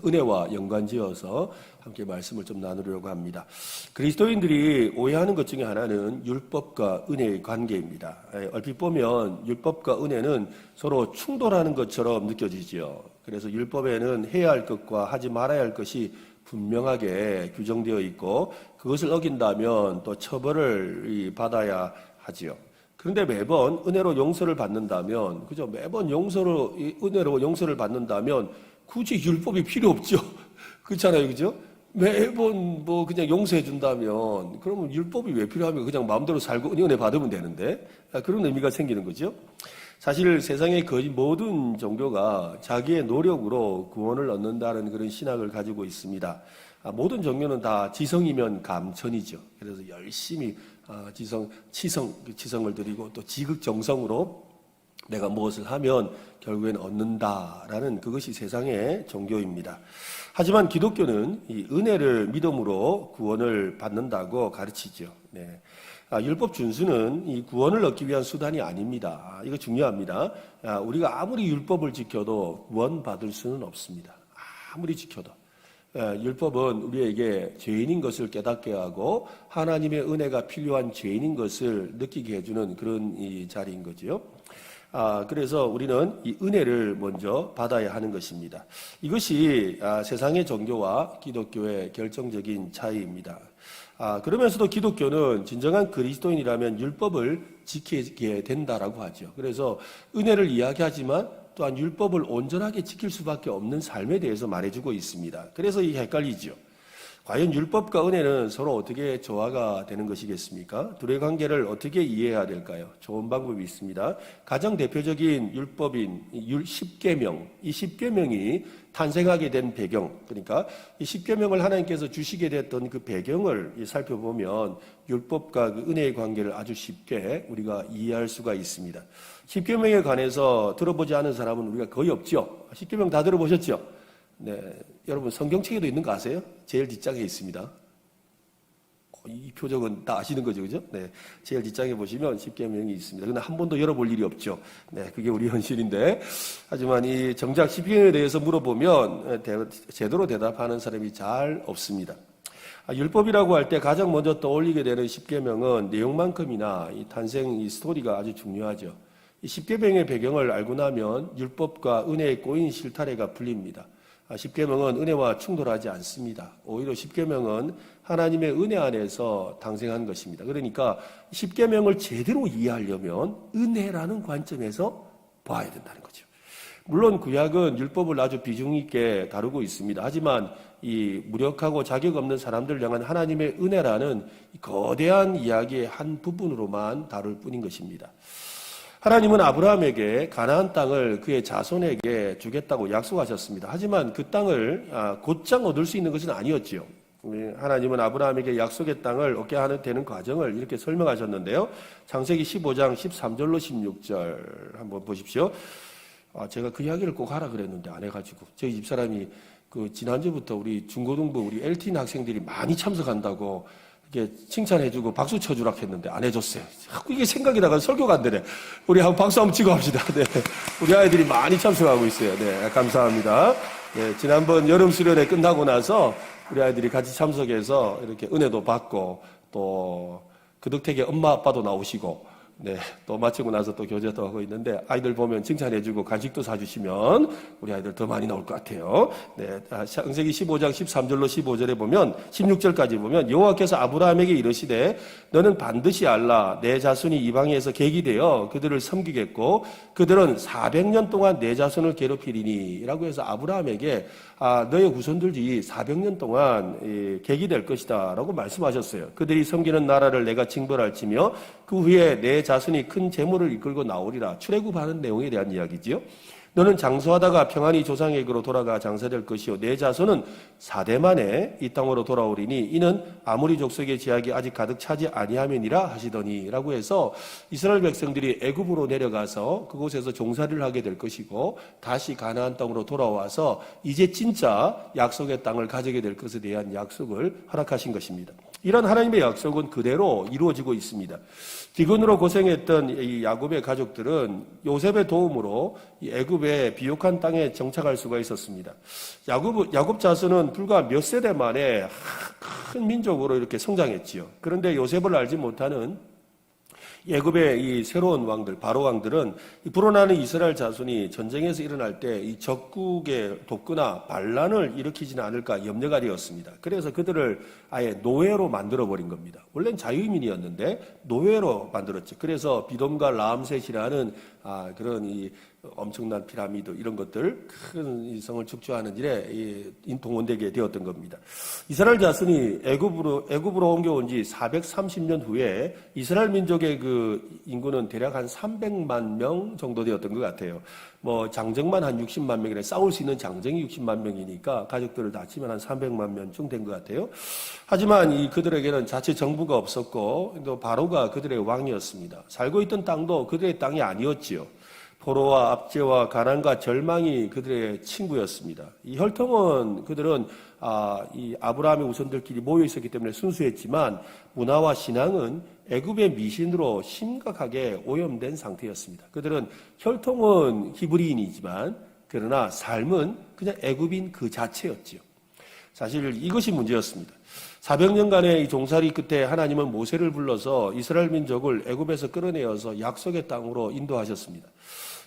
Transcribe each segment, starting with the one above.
은혜와 연관지어서 함께 말씀을 좀 나누려고 합니다. 그리스도인들이 오해하는 것 중에 하나는 율법과 은혜의 관계입니다. 얼핏 보면 율법과 은혜는 서로 충돌하는 것처럼 느껴지지요. 그래서 율법에는 해야 할 것과 하지 말아야 할 것이 분명하게 규정되어 있고 그것을 어긴다면 또 처벌을 받아야 하지요. 그런데 매번 은혜로 용서를 받는다면, 그죠? 매번 은혜로 용서를 받는다면 굳이 율법이 필요 없죠. 그렇잖아요, 그죠? 매번 그냥 용서해 준다면 그러면 율법이 왜 필요하면 그냥 마음대로 살고 은혜 받으면 되는데 그런 의미가 생기는 거죠. 사실 세상의 거의 모든 종교가 자기의 노력으로 구원을 얻는다는 그런 신학을 가지고 있습니다. 모든 종교는 다 지성이면 감천이죠. 그래서 열심히 치성을 드리고 또 지극정성으로 내가 무엇을 하면 결국엔 얻는다라는 그것이 세상의 종교입니다. 하지만 기독교는 이 은혜를 믿음으로 구원을 받는다고 가르치죠. 네. 율법 준수는 이 구원을 얻기 위한 수단이 아닙니다. 이거 중요합니다. 우리가 아무리 율법을 지켜도 구원받을 수는 없습니다. 아무리 지켜도. 율법은 우리에게 죄인인 것을 깨닫게 하고 하나님의 은혜가 필요한 죄인인 것을 느끼게 해주는 그런 이 자리인 거지요. 그래서 우리는 이 은혜를 먼저 받아야 하는 것입니다. 이것이 세상의 종교와 기독교의 결정적인 차이입니다. 그러면서도 기독교는 진정한 그리스도인이라면 율법을 지키게 된다라고 하죠. 그래서 은혜를 이야기하지만 또한 율법을 온전하게 지킬 수밖에 없는 삶에 대해서 말해주고 있습니다. 그래서 이 헷갈리죠. 과연 율법과 은혜는 서로 어떻게 조화가 되는 것이겠습니까? 둘의 관계를 어떻게 이해해야 될까요? 좋은 방법이 있습니다. 가장 대표적인 율법인 십계명, 이 십계명이 탄생하게 된 배경, 그러니까 이 십계명을 하나님께서 주시게 됐던 그 배경을 살펴보면 율법과 그 은혜의 관계를 아주 쉽게 우리가 이해할 수가 있습니다. 십계명에 관해서 들어보지 않은 사람은 우리가 거의 없죠. 십계명 다 들어보셨죠? 네, 여러분 성경책에도 있는 거 아세요? 제일 뒷장에 있습니다. 이 표적은 다 아시는 거죠, 그죠? 네, 제일 뒷장에 보시면 십계명이 있습니다. 그런데 한 번도 열어볼 일이 없죠. 네, 그게 우리 현실인데, 하지만 이 정작 십계명에 대해서 물어보면 제대로 대답하는 사람이 잘 없습니다. 율법이라고 할 때 가장 먼저 떠올리게 되는 십계명은 내용만큼이나 이 탄생 이 스토리가 아주 중요하죠. 이 십계명의 배경을 알고 나면 율법과 은혜에 꼬인 실타래가 풀립니다. 십계명은 은혜와 충돌하지 않습니다. 오히려 십계명은 하나님의 은혜 안에서 탄생한 것입니다. 그러니까 십계명을 제대로 이해하려면 은혜라는 관점에서 봐야 된다는 거죠. 물론 구약은 율법을 아주 비중 있게 다루고 있습니다. 하지만 이 무력하고 자격 없는 사람들을 향한 하나님의 은혜라는 거대한 이야기의 한 부분으로만 다룰 뿐인 것입니다. 하나님은 아브라함에게 가나안 땅을 그의 자손에게 주겠다고 약속하셨습니다. 하지만 그 땅을 곧장 얻을 수 있는 것은 아니었지요. 하나님은 아브라함에게 약속의 땅을 얻게 되는 과정을 이렇게 설명하셨는데요. 창세기 15장 13절로 16절 한번 보십시오. 제가 그 이야기를 꼭 하라 그랬는데 안 해가지고 저희 집사람이 지난주부터 우리 중고등부 우리 LTN 학생들이 많이 참석한다고 이게 칭찬해주고 박수 쳐주라 했는데 안 해줬어요. 자꾸 이게 생각이 나가서 설교가 안 되네. 우리 한번 박수 한번 치고 합시다. 네. 우리 아이들이 많이 참석하고 있어요. 네, 감사합니다. 네, 지난번 여름 수련회 끝나고 나서 우리 아이들이 같이 참석해서 이렇게 은혜도 받고 또 그덕택의 엄마 아빠도 나오시고 네, 또 마치고 나서 또 교제도 하고 있는데 아이들 보면 칭찬해주고 간식도 사주시면 우리 아이들 더 많이 나올 것 같아요. 네, 창세기 15장 13절로 15절에 보면 16절까지 보면 여호와께서 아브라함에게 이르시되 너는 반드시 알라 내 자손이 이방에서 객이 되어 그들을 섬기겠고 그들은 400년 동안 내 자손을 괴롭히리니 라고 해서 아브라함에게 너의 후손들이 400년 동안 객이 될 것이다 라고 말씀하셨어요. 그들이 섬기는 나라를 내가 징벌할지며 그 후에 내 자손이 큰 재물을 이끌고 나오리라. 출애굽하는 내용에 대한 이야기지요. 너는 장수하다가 평안히 조상에게로 돌아가 장사될 것이요 내 자손은 4대 만에 이 땅으로 돌아오리니 이는 아모리 족속의 제약이 아직 가득 차지 아니함이니라 하시더니라고 해서 이스라엘 백성들이 애굽으로 내려가서 그곳에서 종살이를 하게 될 것이고 다시 가나안 땅으로 돌아와서 이제 진짜 약속의 땅을 가지게 될 것에 대한 약속을 허락하신 것입니다. 이런 하나님의 약속은 그대로 이루어지고 있습니다. 기근으로 고생했던 이 야곱의 가족들은 요셉의 도움으로 이 애굽의 비옥한 땅에 정착할 수가 있었습니다. 야곱 자손은 불과 몇 세대 만에 큰 민족으로 이렇게 성장했지요. 그런데 요셉을 알지 못하는 애굽의 이 새로운 왕들, 바로 왕들은 이 불어나는 이스라엘 자손이 전쟁에서 일어날 때 이 적국의 돕거나 반란을 일으키지는 않을까 염려가 되었습니다. 그래서 그들을 아예 노예로 만들어버린 겁니다. 원래는 자유민이었는데 노예로 만들었죠. 그래서 비돔과 라암셋이라는 그런 이 엄청난 피라미드 이런 것들 큰 이 성을 축조하는 일에 동원되게 되었던 겁니다. 이스라엘 자손이 애굽으로 옮겨온 지 430년 후에 이스라엘 민족의 그 인구는 대략 한 300만 명 정도 되었던 것 같아요. 뭐 장정만 한 60만 명이라 싸울 수 있는 장정이 60만 명이니까 가족들을 다 치면 한 300만 명쯤 된 것 같아요. 하지만 그들에게는 자체 정부가 없었고 또 바로가 그들의 왕이었습니다. 살고 있던 땅도 그들의 땅이 아니었지요. 포로와 압제와 가난과 절망이 그들의 친구였습니다. 이 혈통은 그들은 이 아브라함의 후손들끼리 모여 있었기 때문에 순수했지만 문화와 신앙은 애굽의 미신으로 심각하게 오염된 상태였습니다. 그들은 혈통은 히브리인이지만 그러나 삶은 그냥 애굽인 그 자체였지요. 사실 이것이 문제였습니다. 400년간의 이 종살이 끝에 하나님은 모세를 불러서 이스라엘 민족을 애굽에서 끌어내어서 약속의 땅으로 인도하셨습니다.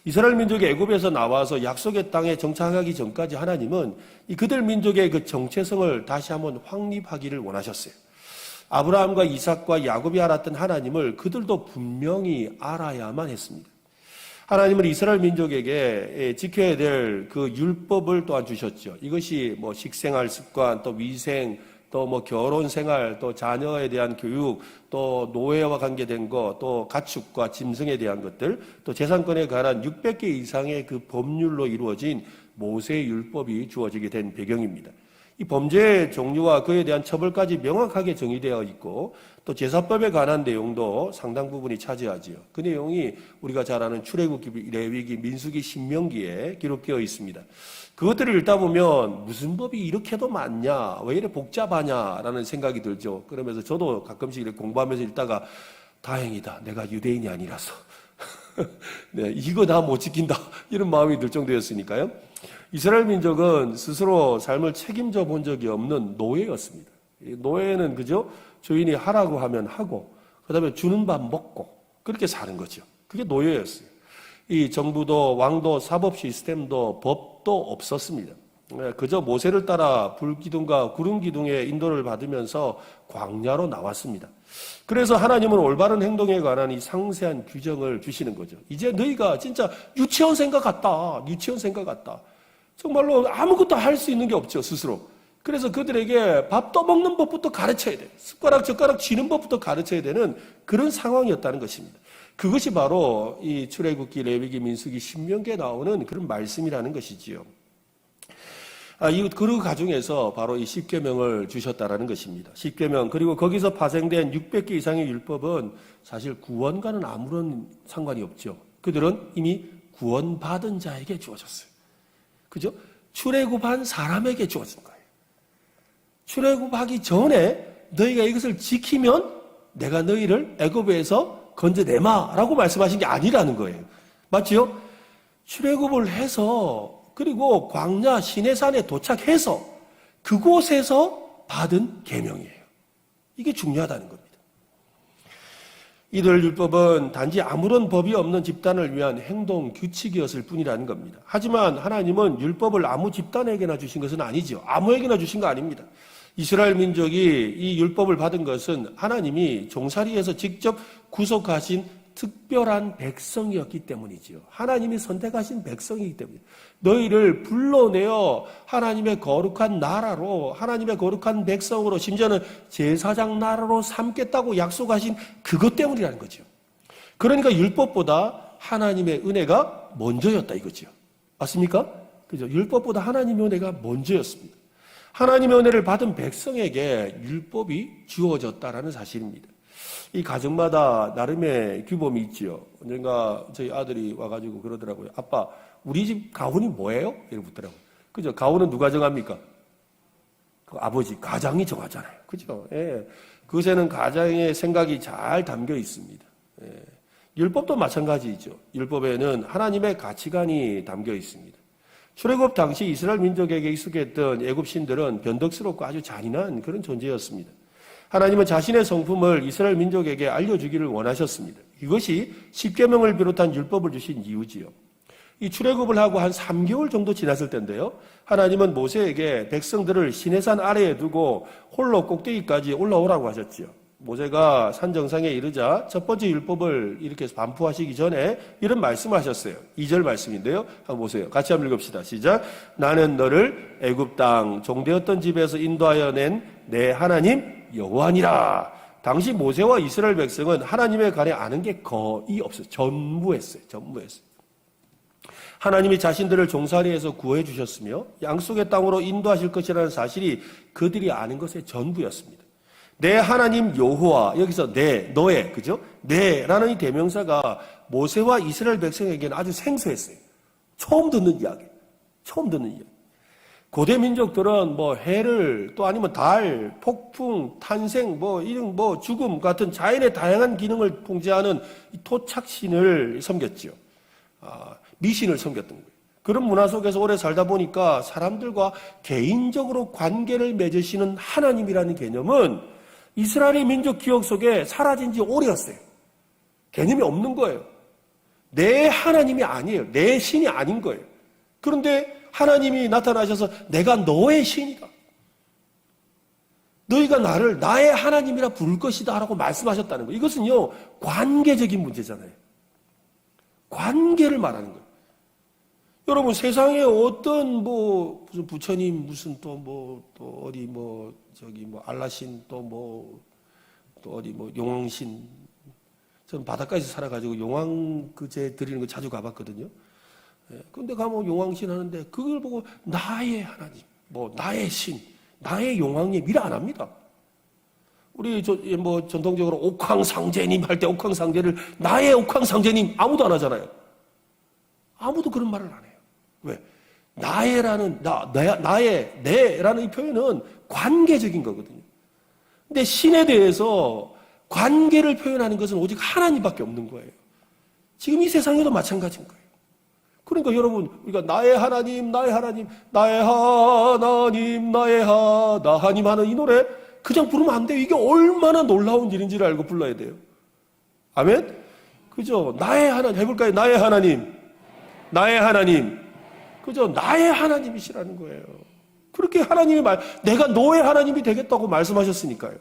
이스라엘 민족이 애굽에서 나와서 약속의 땅에 정착하기 전까지 하나님은 그들 민족의 그 정체성을 다시 한번 확립하기를 원하셨어요. 아브라함과 이삭과 야곱이 알았던 하나님을 그들도 분명히 알아야만 했습니다. 하나님은 이스라엘 민족에게 지켜야 될 그 율법을 또한 주셨죠. 이것이 뭐 식생활 습관, 또 위생, 또 뭐 결혼 생활, 또 자녀에 대한 교육, 또 노예와 관계된 것, 또 가축과 짐승에 대한 것들, 또 재산권에 관한 600개 이상의 그 법률로 이루어진 모세의 율법이 주어지게 된 배경입니다. 이 범죄의 종류와 그에 대한 처벌까지 명확하게 정의되어 있고 또 제사법에 관한 내용도 상당 부분이 차지하지요. 그 내용이 우리가 잘 아는 출애굽기, 레위기, 민수기, 신명기에 기록되어 있습니다. 그것들을 읽다 보면 무슨 법이 이렇게도 많냐, 왜 이래 복잡하냐라는 생각이 들죠. 그러면서 저도 가끔씩 이렇게 공부하면서 읽다가 다행이다, 내가 유대인이 아니라서 네, 이거 다 못 지킨다 이런 마음이 들 정도였으니까요. 이스라엘 민족은 스스로 삶을 책임져 본 적이 없는 노예였습니다. 노예는 그죠? 주인이 하라고 하면 하고 그다음에 주는 밥 먹고 그렇게 사는 거죠. 그게 노예였어요. 이 정부도 왕도 사법 시스템도 법도 없었습니다. 그저 모세를 따라 불기둥과 구름기둥의 인도를 받으면서 광야로 나왔습니다. 그래서 하나님은 올바른 행동에 관한 이 상세한 규정을 주시는 거죠. 이제 너희가 진짜 유치원생과 같다. 유치원생과 같다. 정말로 아무것도 할 수 있는 게 없죠, 스스로. 그래서 그들에게 밥 떠먹는 법부터 가르쳐야 돼. 숟가락, 젓가락 쥐는 법부터 가르쳐야 되는 그런 상황이었다는 것입니다. 그것이 바로 이 출애굽기, 레위기, 민수기, 신명기에 나오는 그런 말씀이라는 것이지요. 그 가중에서 바로 이 십계명을 주셨다라는 것입니다. 십계명, 그리고 거기서 파생된 600개 이상의 율법은 사실 구원과는 아무런 상관이 없죠. 그들은 이미 구원받은 자에게 주어졌어요. 그죠? 출애굽한 사람에게 주어진 거예요. 출애굽하기 전에 너희가 이것을 지키면 내가 너희를 애굽에서 건져내마라고 말씀하신 게 아니라는 거예요. 맞지요? 출애굽을 해서 그리고 광야 시내산에 도착해서 그곳에서 받은 계명이에요. 이게 중요하다는 겁니다. 이들 율법은 단지 아무런 법이 없는 집단을 위한 행동 규칙이었을 뿐이라는 겁니다. 하지만 하나님은 율법을 아무 집단에게나 주신 것은 아니죠. 아무에게나 주신 거 아닙니다. 이스라엘 민족이 이 율법을 받은 것은 하나님이 종살이에서 직접 구속하신 특별한 백성이었기 때문이지요. 하나님이 선택하신 백성이기 때문에 너희를 불러내어 하나님의 거룩한 나라로, 하나님의 거룩한 백성으로, 심지어는 제사장 나라로 삼겠다고 약속하신 그것 때문이라는 거죠. 그러니까 율법보다 하나님의 은혜가 먼저였다 이거죠. 맞습니까? 그죠? 율법보다 하나님의 은혜가 먼저였습니다. 하나님의 은혜를 받은 백성에게 율법이 주어졌다라는 사실입니다. 이 가정마다 나름의 규범이 있지요. 언젠가 저희 아들이 와가지고 그러더라고요. 아빠, 우리 집 가훈이 뭐예요? 이렇게 묻더라고요. 그죠? 가훈은 누가 정합니까? 그 아버지, 가장이 정하잖아요. 그죠? 예. 그것에는 가장의 생각이 잘 담겨 있습니다. 율법도 마찬가지죠. 율법에는 하나님의 가치관이 담겨 있습니다. 출애굽 당시 이스라엘 민족에게 익숙했던 애굽 신들은 변덕스럽고 아주 잔인한 그런 존재였습니다. 하나님은 자신의 성품을 이스라엘 민족에게 알려주기를 원하셨습니다. 이것이 십계명을 비롯한 율법을 주신 이유지요. 이 출애굽을 하고 한 3개월 정도 지났을 텐데요. 하나님은 모세에게 백성들을 시내산 아래에 두고 홀로 꼭대기까지 올라오라고 하셨지요. 모세가 산 정상에 이르자 첫 번째 율법을 이렇게 반포하시기 전에 이런 말씀을 하셨어요. 2절 말씀인데요. 한번 보세요. 같이 한번 읽읍시다. 시작. 나는 너를 애굽 땅 종되었던 집에서 인도하여 낸 내 하나님 여호와니라. 당시 모세와 이스라엘 백성은 하나님에 관해 아는 게 거의 없어요. 전무했어요. 하나님이 자신들을 종살이에서 구해 주셨으며 양속의 땅으로 인도하실 것이라는 사실이 그들이 아는 것의 전부였습니다. 내 하나님 여호와, 여기서 내, 너의, 그죠? 내라는 이 대명사가 모세와 이스라엘 백성에게는 아주 생소했어요. 처음 듣는 이야기. 고대 민족들은 뭐 해를 또 아니면 달, 폭풍, 탄생, 이런 죽음 같은 자연의 다양한 기능을 통제하는 이 토착신을 섬겼죠. 미신을 섬겼던 거예요. 그런 문화 속에서 오래 살다 보니까 사람들과 개인적으로 관계를 맺으시는 하나님이라는 개념은 이스라엘의 민족 기억 속에 사라진 지 오래였어요. 개념이 없는 거예요. 내 하나님이 아니에요. 내 신이 아닌 거예요. 그런데 하나님이 나타나셔서 내가 너의 신이다. 너희가 나를 나의 하나님이라 부를 것이다 라고 말씀하셨다는 거예요. 이것은요, 관계적인 문제잖아요. 관계를 말하는 거예요. 여러분, 세상에 어떤 무슨 부처님, 무슨 또 어디 알라신, 또 어디 용왕신. 저는 바닷가에서 살아가지고 용왕제 드리는 거 자주 가봤거든요. 근데 가면 용왕신 하는데 그걸 보고 나의 하나님, 나의 신, 나의 용왕님 이래 안 합니다. 우리 전통적으로 옥황상제님 할 때 옥황상제를 나의 옥황상제님 아무도 안 하잖아요. 아무도 그런 말을 안 해요. 왜? 나의라는 나의 내라는 이 표현은 관계적인 거거든요. 근데 신에 대해서 관계를 표현하는 것은 오직 하나님밖에 없는 거예요. 지금 이 세상에도 마찬가지인 거예요. 그러니까 여러분, 우리가 나의 하나님, 나의 하나님, 나의 하나님, 나의 하나님 하는 이 노래 그냥 부르면 안 돼요. 이게 얼마나 놀라운 일인지를 알고 불러야 돼요. 아멘? 그죠? 나의 하나님, 해볼까요? 나의 하나님, 나의 하나님. 그죠? 나의 하나님이시라는 거예요. 그렇게 하나님이 내가 너의 하나님이 되겠다고 말씀하셨으니까요.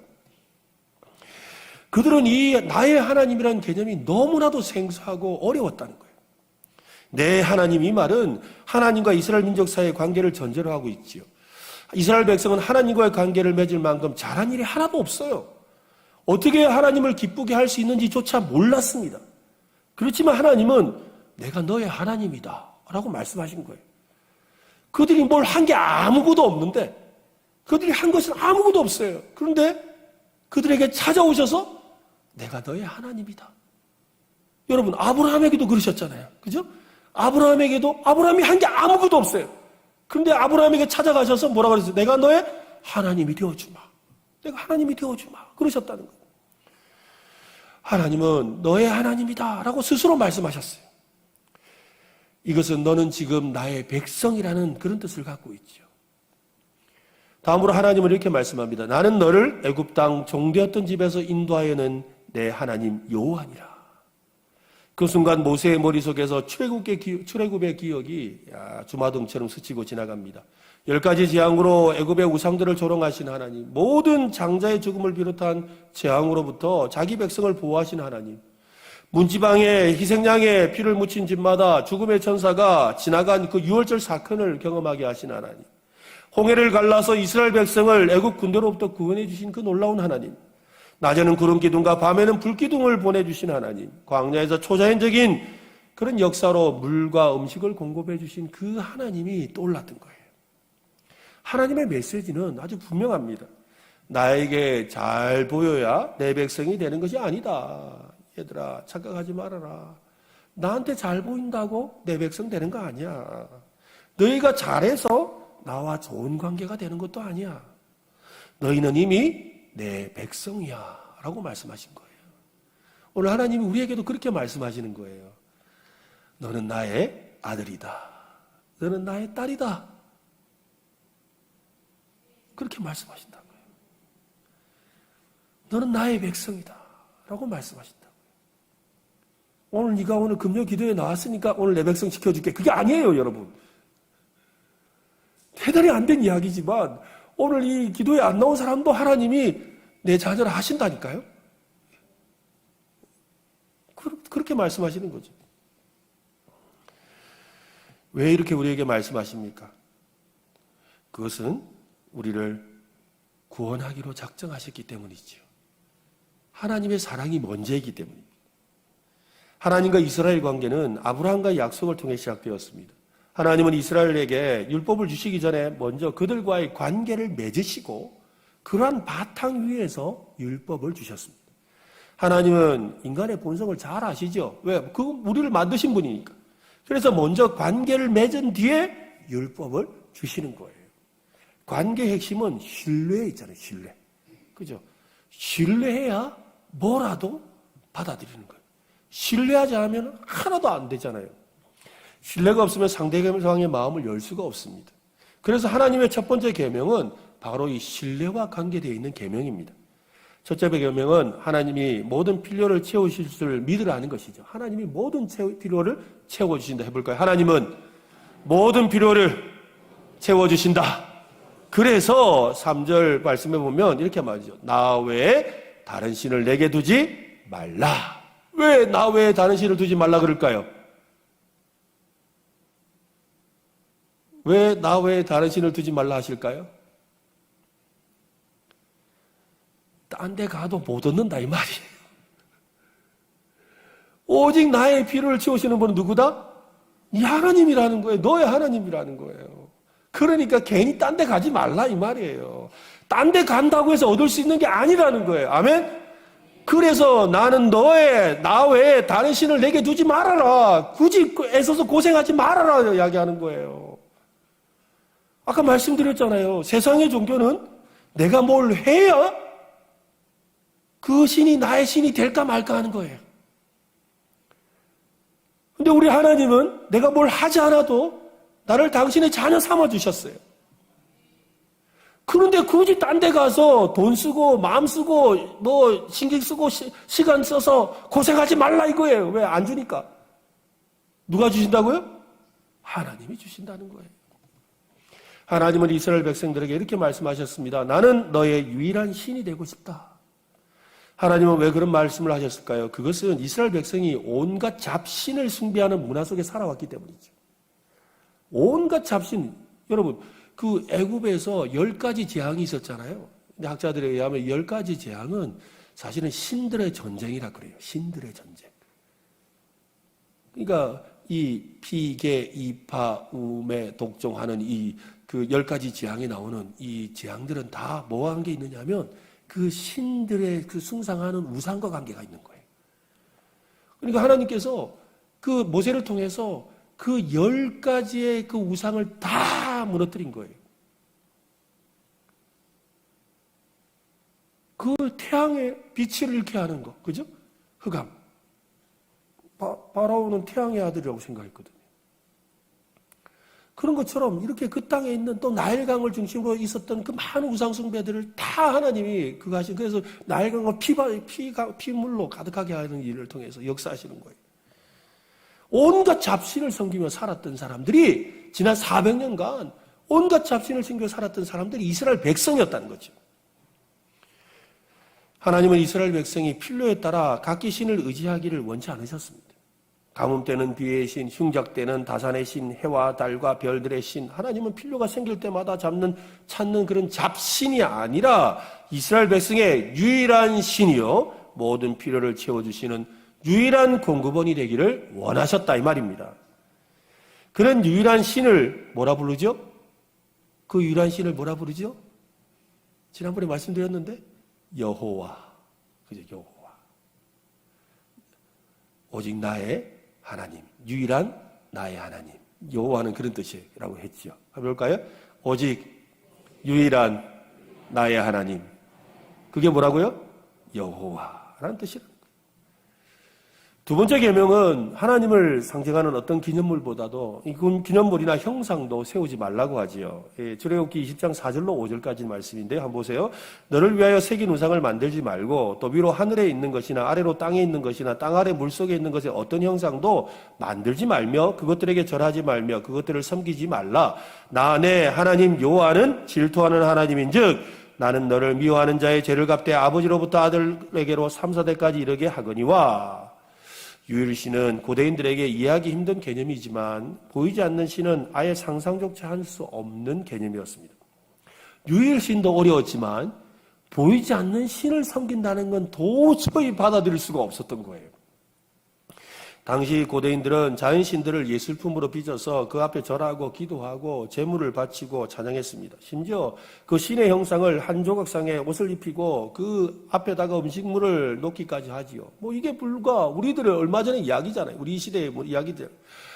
그들은 이 나의 하나님이라는 개념이 너무나도 생소하고 어려웠다는 거예요. 내 하나님, 이 말은 하나님과 이스라엘 민족 사이의 관계를 전제로 하고 있지요. 이스라엘 백성은 하나님과의 관계를 맺을 만큼 잘한 일이 하나도 없어요. 어떻게 하나님을 기쁘게 할 수 있는지조차 몰랐습니다. 그렇지만 하나님은 내가 너의 하나님이다 라고 말씀하신 거예요. 그들이 뭘 한 게 아무것도 없는데, 그들이 한 것은 아무것도 없어요. 그런데 그들에게 찾아오셔서 내가 너의 하나님이다. 여러분, 아브라함에게도 그러셨잖아요. 그죠? 아브라함이 한 게 아무것도 없어요. 그런데 아브라함에게 찾아가셔서 뭐라 그랬어요? 내가 너의 하나님이 되어주마. 내가 하나님이 되어주마. 그러셨다는 거예요. 하나님은 너의 하나님이다 라고 스스로 말씀하셨어요. 이것은 너는 지금 나의 백성이라는 그런 뜻을 갖고 있죠. 다음으로 하나님은 이렇게 말씀합니다. 나는 너를 애굽 땅 종되었던 집에서 인도하여는 내 하나님 여호와니라. 그 순간 모세의 머릿속에서 출애굽의 기억이 주마등처럼 스치고 지나갑니다. 10가지 재앙으로 애굽의 우상들을 조롱하신 하나님, 모든 장자의 죽음을 비롯한 재앙으로부터 자기 백성을 보호하신 하나님, 문지방에 희생양의 피를 묻힌 집마다 죽음의 천사가 지나간 그 유월절 사건을 경험하게 하신 하나님, 홍해를 갈라서 이스라엘 백성을 애굽 군대로부터 구원해 주신 그 놀라운 하나님, 낮에는 구름 기둥과 밤에는 불 기둥을 보내주신 하나님, 광야에서 초자연적인 그런 역사로 물과 음식을 공급해 주신 그 하나님이 떠올랐던 거예요. 하나님의 메시지는 아주 분명합니다. 나에게 잘 보여야 내 백성이 되는 것이 아니다. 얘들아, 착각하지 말아라. 나한테 잘 보인다고 내 백성 되는 거 아니야. 너희가 잘해서 나와 좋은 관계가 되는 것도 아니야. 너희는 이미 내 백성이야 라고 말씀하신 거예요. 오늘 하나님이 우리에게도 그렇게 말씀하시는 거예요. 너는 나의 아들이다. 너는 나의 딸이다. 그렇게 말씀하신다고요. 너는 나의 백성이다 라고 말씀하신다고요. 오늘 네가 오늘 금요 기도에 나왔으니까 오늘 내 백성 지켜줄게. 그게 아니에요, 여러분. 대단히 안 된 이야기지만 오늘 이 기도에 안 나온 사람도 하나님이 내 자녀를 하신다니까요. 그렇게 말씀하시는 거죠. 왜 이렇게 우리에게 말씀하십니까? 그것은 우리를 구원하기로 작정하셨기 때문이죠. 하나님의 사랑이 먼저이기 때문입니다. 하나님과 이스라엘 관계는 아브라함과의 약속을 통해 시작되었습니다. 하나님은 이스라엘에게 율법을 주시기 전에 먼저 그들과의 관계를 맺으시고 그러한 바탕 위에서 율법을 주셨습니다. 하나님은 인간의 본성을 잘 아시죠? 왜? 우리를 만드신 분이니까. 그래서 먼저 관계를 맺은 뒤에 율법을 주시는 거예요. 관계의 핵심은 신뢰에 있잖아요. 신뢰. 그죠? 신뢰해야 뭐라도 받아들이는 거예요. 신뢰하지 않으면 하나도 안 되잖아요. 신뢰가 없으면 상대방의 마음을 열 수가 없습니다. 그래서 하나님의 첫 번째 계명은 바로 이 신뢰와 관계되어 있는 계명입니다. 첫째 계명은 하나님이 모든 필요를 채우실 줄 믿으라는 것이죠. 하나님이 모든 필요를 채워주신다 해볼까요? 하나님은 모든 필요를 채워주신다. 그래서 3절 말씀해 보면 이렇게 말이죠. 나 외에 다른 신을 내게 두지 말라. 왜 나 외에 다른 신을 두지 말라 그럴까요? 왜 나 외에 다른 신을 두지 말라 하실까요? 딴 데 가도 못 얻는다 이 말이에요. 오직 나의 필요를 채우시는 분은 누구다? 이 하나님이라는 거예요. 너의 하나님이라는 거예요. 그러니까 괜히 딴 데 가지 말라 이 말이에요. 딴 데 간다고 해서 얻을 수 있는 게 아니라는 거예요. 아멘? 그래서 나는 나 외에 다른 신을 내게 두지 말아라. 굳이 애써서 고생하지 말아라 이야기하는 거예요. 아까 말씀드렸잖아요. 세상의 종교는 내가 뭘 해야 그 신이 나의 신이 될까 말까 하는 거예요. 근데 우리 하나님은 내가 뭘 하지 않아도 나를 당신의 자녀 삼아 주셨어요. 그런데 굳이 딴 데 가서 돈 쓰고 마음 쓰고 뭐 신경 쓰고 시간 써서 고생하지 말라 이거예요. 왜 안 주니까? 누가 주신다고요? 하나님이 주신다는 거예요. 하나님은 이스라엘 백성들에게 이렇게 말씀하셨습니다. 나는 너의 유일한 신이 되고 싶다. 하나님은 왜 그런 말씀을 하셨을까요? 그것은 이스라엘 백성이 온갖 잡신을 숭배하는 문화 속에 살아왔기 때문이죠. 온갖 잡신, 여러분 그 애굽에서 10가지 재앙이 있었잖아요. 근데 학자들에 의하면 10가지 재앙은 사실은 신들의 전쟁이라 그래요. 신들의 전쟁. 그러니까 이 피계, 이파, 우매, 독종하는 그 10가지 재앙이 나오는 이 재앙들은 다 뭐와 관계 있느냐면 그 신들의 그 숭상하는 우상과 관계가 있는 거예요. 그러니까 하나님께서 그 모세를 통해서 그 10가지의 그 우상을 다 무너뜨린 거예요. 그 태양의 빛을 잃게 하는 거, 그죠? 흑암. 바라오는 태양의 아들이라고 생각했거든요. 그런 것처럼 이렇게 그 땅에 있는 또 나일강을 중심으로 있었던 그 많은 우상숭배들을 다 하나님이 그거 하신, 그래서 나일강을 피물로 가득하게 하는 일을 통해서 역사하시는 거예요. 온갖 잡신을 섬기며 살았던 사람들이 지난 400년간 온갖 잡신을 섬기며 살았던 사람들이 이스라엘 백성이었다는 거죠. 하나님은 이스라엘 백성이 필요에 따라 각기 신을 의지하기를 원치 않으셨습니다. 가뭄 때는 비의 신, 흉작 때는 다산의 신, 해와 달과 별들의 신. 하나님은 필요가 생길 때마다 찾는 그런 잡신이 아니라 이스라엘 백성의 유일한 신이요 모든 필요를 채워주시는 유일한 공급원이 되기를 원하셨다 이 말입니다. 그런 유일한 신을 뭐라 부르죠? 그 유일한 신을 뭐라 부르죠? 지난번에 말씀드렸는데 여호와. 그죠? 여호와. 오직 나의 하나님. 유일한 나의 하나님. 여호와는 그런 뜻이라고 했죠. 한번 볼까요? 오직 유일한 나의 하나님. 그게 뭐라고요? 여호와라는 뜻이라는 거예요. 두 번째 계명은 하나님을 상징하는 어떤 기념물보다도 이 기념물이나 형상도 세우지 말라고 하지요. 출애굽기 20장 4절로 5절까지 말씀인데요. 한번 보세요. 너를 위하여 새긴 우상을 만들지 말고 또 위로 하늘에 있는 것이나 아래로 땅에 있는 것이나 땅 아래 물속에 있는 것의 어떤 형상도 만들지 말며 그것들에게 절하지 말며 그것들을 섬기지 말라. 나 내 하나님 여호와는 질투하는 하나님인즉 나는 너를 미워하는 자의 죄를 갚되 아버지로부터 아들에게로 3, 4대까지 이르게 하거니와. 유일신은 고대인들에게 이해하기 힘든 개념이지만 보이지 않는 신은 아예 상상조차 할 수 없는 개념이었습니다. 유일신도 어려웠지만 보이지 않는 신을 섬긴다는 건 도저히 받아들일 수가 없었던 거예요. 당시 고대인들은 자연신들을 예술품으로 빚어서 그 앞에 절하고 기도하고 제물을 바치고 찬양했습니다. 심지어 그 신의 형상을 한 조각상에 옷을 입히고 그 앞에다가 음식물을 놓기까지 하지요. 이게 불과 우리들의 얼마 전에 이야기잖아요. 우리 시대의 이야기들.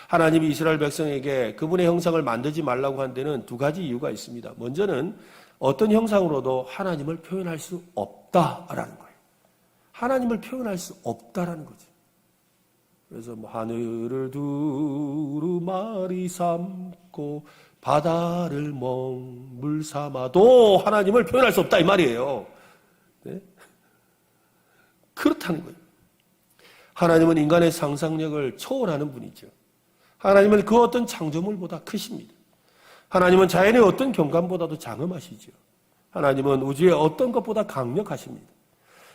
하나님이 이스라엘 백성에게 그분의 형상을 만들지 말라고 한 데는 두 가지 이유가 있습니다. 먼저는 어떤 형상으로도 하나님을 표현할 수 없다라는 거예요. 하나님을 표현할 수 없다라는 거죠. 그래서 하늘을 두루마리 삼고 바다를 먹물 삼아도 하나님을 표현할 수 없다 이 말이에요. 네? 그렇다는 거예요. 하나님은 인간의 상상력을 초월하는 분이죠. 하나님은 그 어떤 창조물보다 크십니다. 하나님은 자연의 어떤 경관보다도 장엄하시죠. 하나님은 우주의 어떤 것보다 강력하십니다.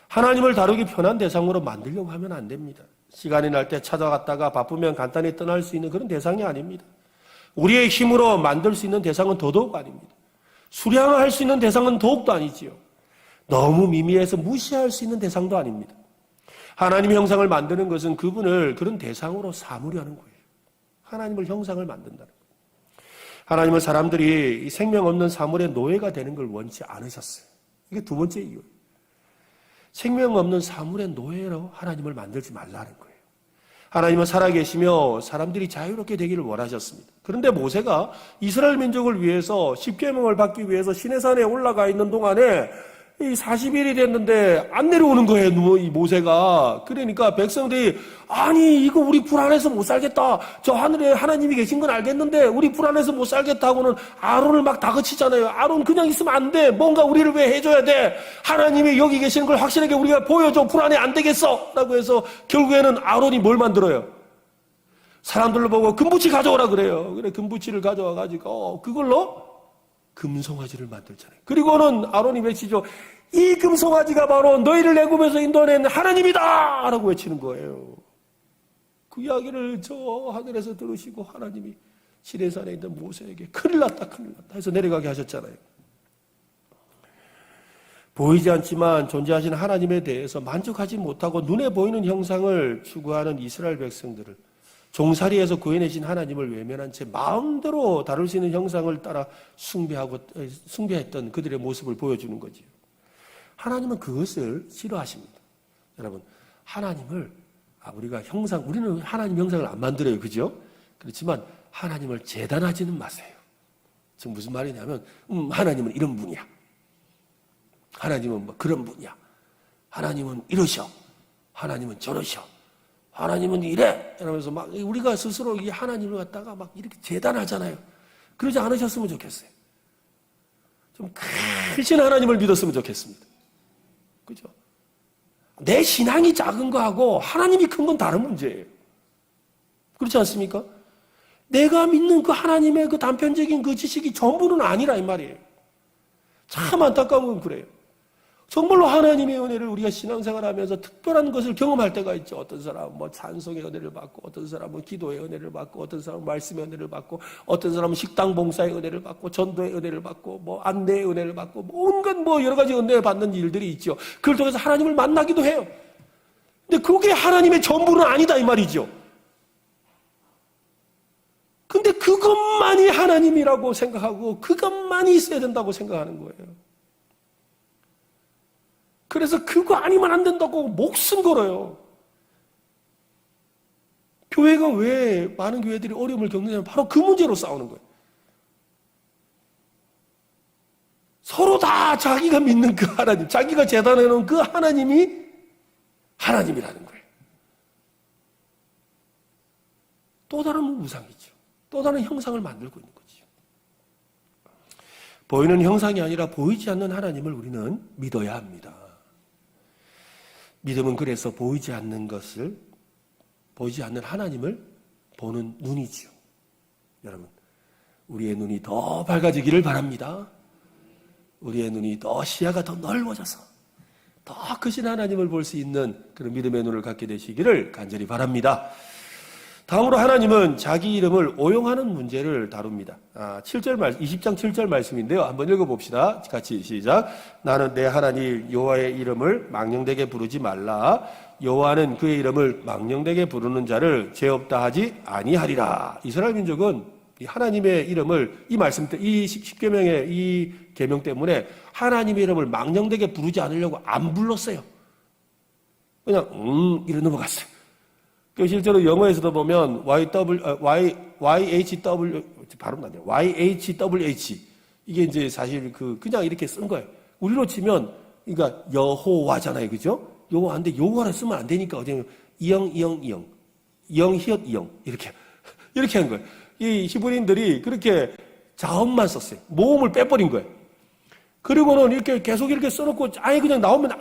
하나님을 다루기 편한 대상으로 만들려고 하면 안 됩니다. 시간이 날 때 찾아갔다가 바쁘면 간단히 떠날 수 있는 그런 대상이 아닙니다. 우리의 힘으로 만들 수 있는 대상은 더더욱 아닙니다. 수량할 수 있는 대상은 더욱도 아니지요. 너무 미미해서 무시할 수 있는 대상도 아닙니다. 하나님의 형상을 만드는 것은 그분을 그런 대상으로 삼으려는 거예요. 하나님을 형상을 만든다는 거예요. 하나님은 사람들이 이 생명 없는 사물의 노예가 되는 걸 원치 않으셨어요. 이게 두 번째 이유예요. 생명 없는 사물의 노예로 하나님을 만들지 말라는 거예요. 하나님은 살아계시며 사람들이 자유롭게 되기를 원하셨습니다. 그런데 모세가 이스라엘 민족을 위해서 십계명을 받기 위해서 시내산에 올라가 있는 동안에 이 40일이 됐는데 안 내려오는 거예요, 이 모세가. 그러니까 백성들이 아니 이거 우리 불안해서 못 살겠다. 저 하늘에 하나님이 계신 건 알겠는데 우리 불안해서 못 살겠다 하고는 아론을 막 다그치잖아요. 아론 그냥 있으면 안 돼. 뭔가 우리를 왜 해줘야 돼. 하나님이 여기 계시는 걸 확실하게 우리가 보여줘. 불안해 안 되겠어. 라고 해서 결국에는 아론이 뭘 만들어요? 사람들로 보고 금붙이 가져오라 그래요. 그래 금붙이를 가져와가지고 그걸로 금송아지를 만들잖아요. 그리고는 아론이 외치죠. 이 금송아지가 바로 너희를 애굽에서 인도낸 하나님이다! 라고 외치는 거예요. 그 이야기를 저 하늘에서 들으시고 하나님이 시내산에 있는 모세에게 큰일 났다 해서 내려가게 하셨잖아요. 보이지 않지만 존재하시는 하나님에 대해서 만족하지 못하고 눈에 보이는 형상을 추구하는 이스라엘 백성들을 종살이에서 구해내신 하나님을 외면한 채 마음대로 다룰 수 있는 형상을 따라 숭배했던 그들의 모습을 보여주는 거지요. 하나님은 그것을 싫어하십니다. 여러분, 하나님을 우리는 하나님 형상을 안 만들어요, 그죠? 그렇지만 하나님을 재단하지는 마세요. 지금 무슨 말이냐면, 하나님은 이런 분이야. 하나님은 뭐 그런 분이야. 하나님은 이러셔. 하나님은 저러셔. 하나님은 이래! 이러면서 막 우리가 스스로 이 하나님을 갖다가 막 이렇게 재단하잖아요. 그러지 않으셨으면 좋겠어요. 좀 크신 하나님을 믿었으면 좋겠습니다. 그죠? 내 신앙이 작은 거하고 하나님이 큰 건 다른 문제예요. 그렇지 않습니까? 내가 믿는 그 하나님의 그 단편적인 그 지식이 전부는 아니라 이 말이에요. 참 안타까운 건 그래요. 정말로 하나님의 은혜를 우리가 신앙생활하면서 특별한 것을 경험할 때가 있죠. 어떤 사람은 뭐 찬송의 은혜를 받고, 어떤 사람은 기도의 은혜를 받고, 어떤 사람은 말씀의 은혜를 받고, 어떤 사람은 식당 봉사의 은혜를 받고, 전도의 은혜를 받고, 뭐 안내의 은혜를 받고, 온갖 뭐 여러 가지 은혜를 받는 일들이 있죠. 그걸 통해서 하나님을 만나기도 해요. 근데 그게 하나님의 전부는 아니다 이 말이죠. 근데 그것만이 하나님이라고 생각하고 그것만이 있어야 된다고 생각하는 거예요. 그래서 그거 아니면 안 된다고 목숨 걸어요. 교회가 왜 많은 교회들이 어려움을 겪느냐면 바로 그 문제로 싸우는 거예요. 서로 다 자기가 믿는 그 하나님, 자기가 재단해 놓은 그 하나님이 하나님이라는 거예요. 또 다른 우상이죠. 또 다른 형상을 만들고 있는 거죠. 보이는 형상이 아니라 보이지 않는 하나님을 우리는 믿어야 합니다. 믿음은 그래서 보이지 않는 것을, 보이지 않는 하나님을 보는 눈이지요. 여러분, 우리의 눈이 더 밝아지기를 바랍니다. 우리의 눈이 더 시야가 더 넓어져서 더 크신 하나님을 볼 수 있는 그런 믿음의 눈을 갖게 되시기를 간절히 바랍니다. 다음으로 하나님은 자기 이름을 오용하는 문제를 다룹니다. 20장 7절 말씀인데요. 한번 읽어봅시다. 같이 시작. 나는 내 하나님 여호와의 이름을 망령되게 부르지 말라. 여호와는 그의 이름을 망령되게 부르는 자를 죄 없다 하지 아니하리라. 이스라엘 민족은 하나님의 이름을 이 말씀 때, 이 십계명의 이 계명 때문에 하나님의 이름을 망령되게 부르지 않으려고 안 불렀어요. 그냥 이래 넘어갔어요. 실제로 영어에서도 보면 YHW 발음 안 돼요. YHWH 이게 이제 사실 그냥 이렇게 쓴 거예요. 우리로 치면 그러니까 여호와잖아요, 그죠? 여호와인데 여호와를 쓰면 안 되니까 어디 이영 히읗 이영 이렇게 한 거예요. 이 히브리인들이 그렇게 자음만 썼어요. 모음을 빼버린 거예요. 그리고는 이렇게 계속 이렇게 써놓고 아예 그냥 나오면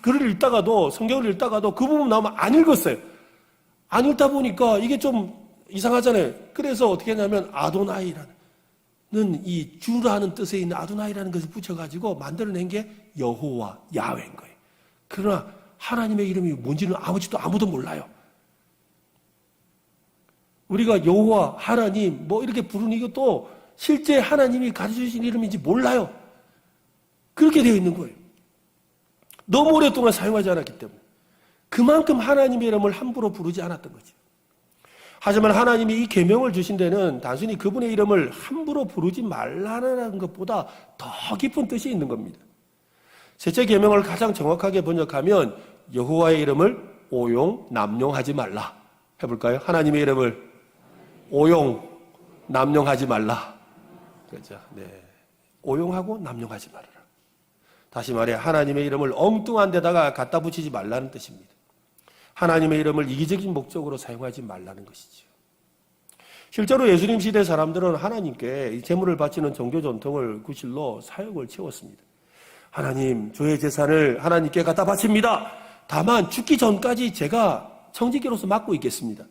글을 읽다가도 성경을 읽다가도 그 부분 나오면 안 읽었어요. 안 읽다 보니까 이게 좀 이상하잖아요. 그래서 어떻게 했냐면 아도나이라는 이 주라는 뜻에 있는 아도나이라는 것을 붙여가지고 만들어낸 게 여호와 야훼인 거예요. 그러나 하나님의 이름이 뭔지는 아무도 몰라요. 우리가 여호와 하나님 이렇게 부르는 이것도 실제 하나님이 가르쳐주신 이름인지 몰라요. 그렇게 되어 있는 거예요. 너무 오랫동안 사용하지 않았기 때문에. 그만큼 하나님의 이름을 함부로 부르지 않았던 거죠. 하지만 하나님이 이 계명을 주신 데는 단순히 그분의 이름을 함부로 부르지 말라는 것보다 더 깊은 뜻이 있는 겁니다. 셋째 계명을 가장 정확하게 번역하면 여호와의 이름을 오용, 남용하지 말라. 해볼까요? 하나님의 이름을 오용, 남용하지 말라. 그렇죠. 네. 오용하고 남용하지 말아라. 다시 말해 하나님의 이름을 엉뚱한 데다가 갖다 붙이지 말라는 뜻입니다. 하나님의 이름을 이기적인 목적으로 사용하지 말라는 것이죠. 실제로 예수님 시대 사람들은 하나님께 이 제물을 바치는 종교 전통을 구실로 사역을 채웠습니다. 하나님, 저의 재산을 하나님께 갖다 바칩니다. 다만 죽기 전까지 제가 청지기로서 맡고 있겠습니다.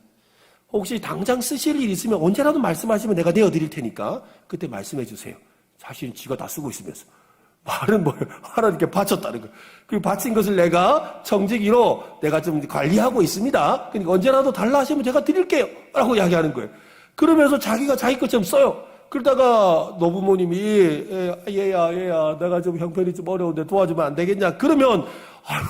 혹시 당장 쓰실 일 있으면 언제라도 말씀하시면 내가 내어드릴 테니까 그때 말씀해 주세요. 자신은 지가 다 쓰고 있으면서. 말은 뭐예요? 하나님께 바쳤다는 거예요. 그 바친 것을 내가 청지기로 내가 좀 관리하고 있습니다. 그러니까 언제라도 달라 하시면 제가 드릴게요. 라고 이야기하는 거예요. 그러면서 자기가 자기 것처럼 써요. 그러다가 노부모님이 얘야 내가 좀 형편이 좀 어려운데 도와주면 안 되겠냐. 그러면 아유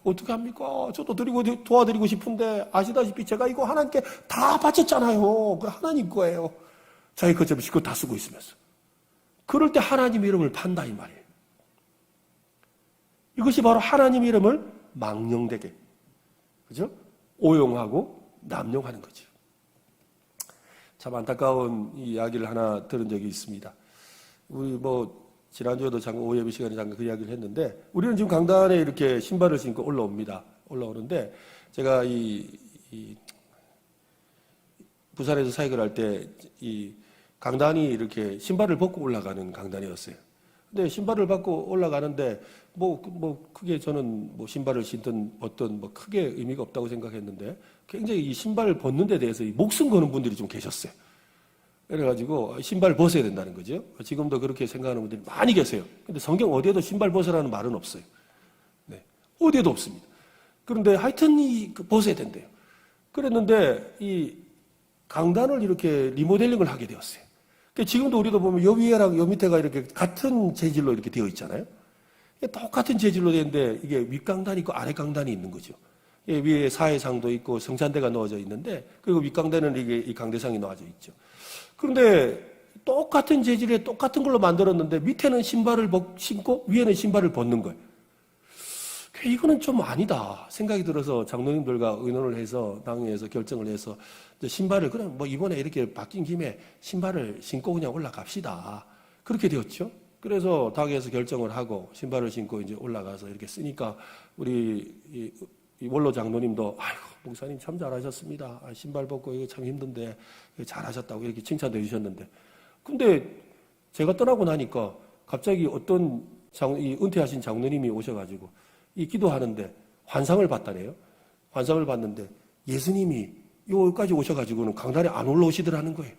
어떻게 합니까? 저도 도와드리고 싶은데 아시다시피 제가 이거 하나님께 다 바쳤잖아요. 그 하나님 거예요. 자기 것처럼 실컷 다 쓰고 있으면서. 그럴 때 하나님 이름을 판다 이 말이에요. 이것이 바로 하나님 이름을 망령되게, 그죠? 오용하고 남용하는 거죠. 참 안타까운 이야기를 하나 들은 적이 있습니다. 우리 지난주에도 잠깐 오예비 시간에 잠깐 그 이야기를 했는데, 우리는 지금 강단에 이렇게 신발을 신고 올라오는데, 제가 부산에서 사역을 할 때, 강단이 이렇게 신발을 벗고 올라가는 강단이었어요. 근데 신발을 벗고 올라가는데, 크게 저는 신발을 신든 벗든 크게 의미가 없다고 생각했는데, 굉장히 이 신발을 벗는 데 대해서 목숨 거는 분들이 좀 계셨어요. 그래가지고 신발 벗어야 된다는 거죠. 지금도 그렇게 생각하는 분들이 많이 계세요. 근데 성경 어디에도 신발 벗으라는 말은 없어요. 네. 어디에도 없습니다. 그런데 하여튼 벗어야 된대요. 그랬는데 이 강단을 이렇게 리모델링을 하게 되었어요. 그러니까 지금도 우리도 보면 여 위에랑 여 밑에가 이렇게 같은 재질로 이렇게 되어 있잖아요. 똑같은 재질로 되는데 이게 윗강단이 있고 아래강단이 있는 거죠. 위에 사회상도 있고 성찬대가 넣어져 있는데, 그리고 윗강단에는 이 강대상이 놓아져 있죠. 그런데 똑같은 재질에 똑같은 걸로 만들었는데 밑에는 신발을 신고 위에는 신발을 벗는 거예요. 이거는 좀 아니다 생각이 들어서 장로님들과 의논을 해서 당에서 결정을 해서 신발을 그냥 이번에 이렇게 바뀐 김에 신발을 신고 그냥 올라갑시다. 그렇게 되었죠. 그래서 닭에서 결정을 하고 신발을 신고 이제 올라가서 이렇게 쓰니까 우리 이 원로 장로님도 아이고 목사님 참 잘하셨습니다. 신발 벗고 이거 참 힘든데 잘하셨다고 이렇게 칭찬해 주셨는데, 근데 제가 떠나고 나니까 갑자기 어떤 이 은퇴하신 장로님이 오셔가지고 이 기도하는데 환상을 봤다네요. 환상을 봤는데 예수님이 여기까지 오셔가지고는 강단에 안 올라오시더라는 거예요.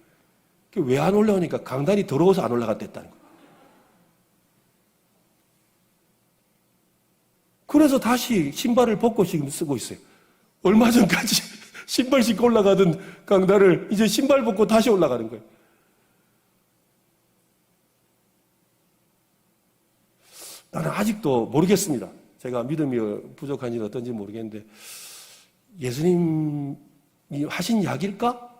왜 안 올라오니까 강단이 더러워서 안 올라갔댔다는 거예요. 그래서 다시 신발을 벗고 지금 쓰고 있어요. 얼마 전까지 신발 신고 올라가던 강단을 이제 신발 벗고 다시 올라가는 거예요. 나는 아직도 모르겠습니다. 제가 믿음이 부족한지는 어떤지 모르겠는데 예수님이 하신 이야기일까?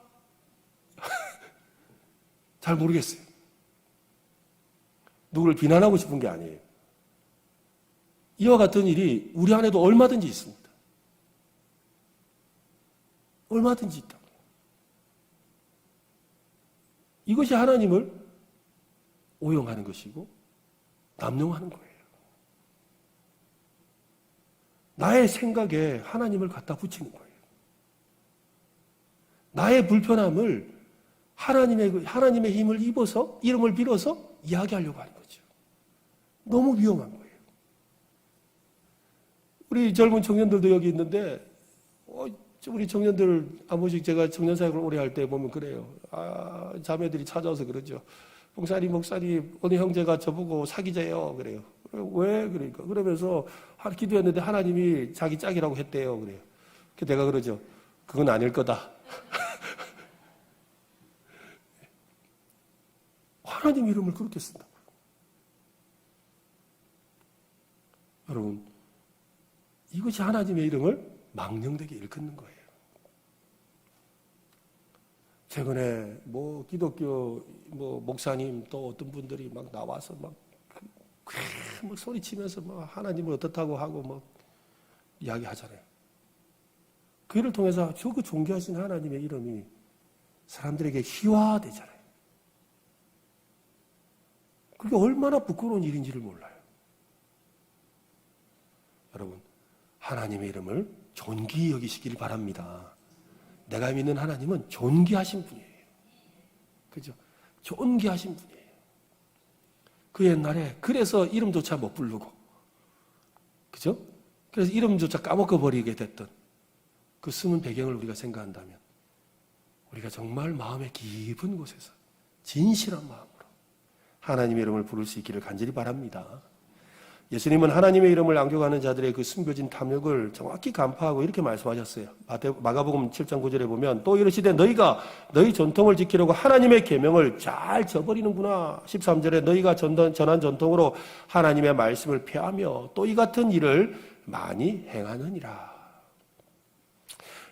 잘 모르겠어요. 누구를 비난하고 싶은 게 아니에요. 이와 같은 일이 우리 안에도 얼마든지 있습니다. 얼마든지 있다. 이것이 하나님을 오용하는 것이고 남용하는 거예요. 나의 생각에 하나님을 갖다 붙이는 거예요. 나의 불편함을 하나님의 힘을 입어서, 이름을 빌어서 이야기하려고 하는 거죠. 너무 위험한 거예요. 우리 젊은 청년들도 여기 있는데, 우리 청년들, 한 번씩 제가 청년사역을 오래 할 때 보면 그래요. 자매들이 찾아와서 그러죠. 목사님, 어느 형제가 저보고 사귀자요. 그래요. 왜? 그러니까. 그러면서 기도했는데 하나님이 자기 짝이라고 했대요. 그래요. 내가 그러죠. 그건 아닐 거다. 하나님 이름을 그렇게 쓴다고요. 여러분, 이것이 하나님의 이름을 망령되게 일컫는 거예요. 최근에 기독교 목사님 또 어떤 분들이 막 나와서 막 소리치면서 하나님을 어떻다고 하고 이야기하잖아요. 그 일을 통해서 그 존귀하신 하나님의 이름이 사람들에게 희화되잖아요. 그게 얼마나 부끄러운 일인지를 몰라요. 여러분, 하나님의 이름을 존귀히 여기시길 바랍니다. 내가 믿는 하나님은 존귀하신 분이에요. 그죠? 존귀하신 분이에요. 그 옛날에 그래서 이름조차 못 부르고, 그죠? 그래서 이름조차 까먹어버리게 됐던 그 숨은 배경을 우리가 생각한다면 우리가 정말 마음의 깊은 곳에서 진실한 마음으로 하나님의 이름을 부를 수 있기를 간절히 바랍니다. 예수님은 하나님의 이름을 안겨가는 자들의 그 숨겨진 탐욕을 정확히 간파하고 이렇게 말씀하셨어요. 마가복음 7장 9절에 보면 또 이르시되 너희가 너희 전통을 지키려고 하나님의 계명을 잘 저버리는구나. 13절에 너희가 전한 전통으로 하나님의 말씀을 폐하며 또 이 같은 일을 많이 행하느니라.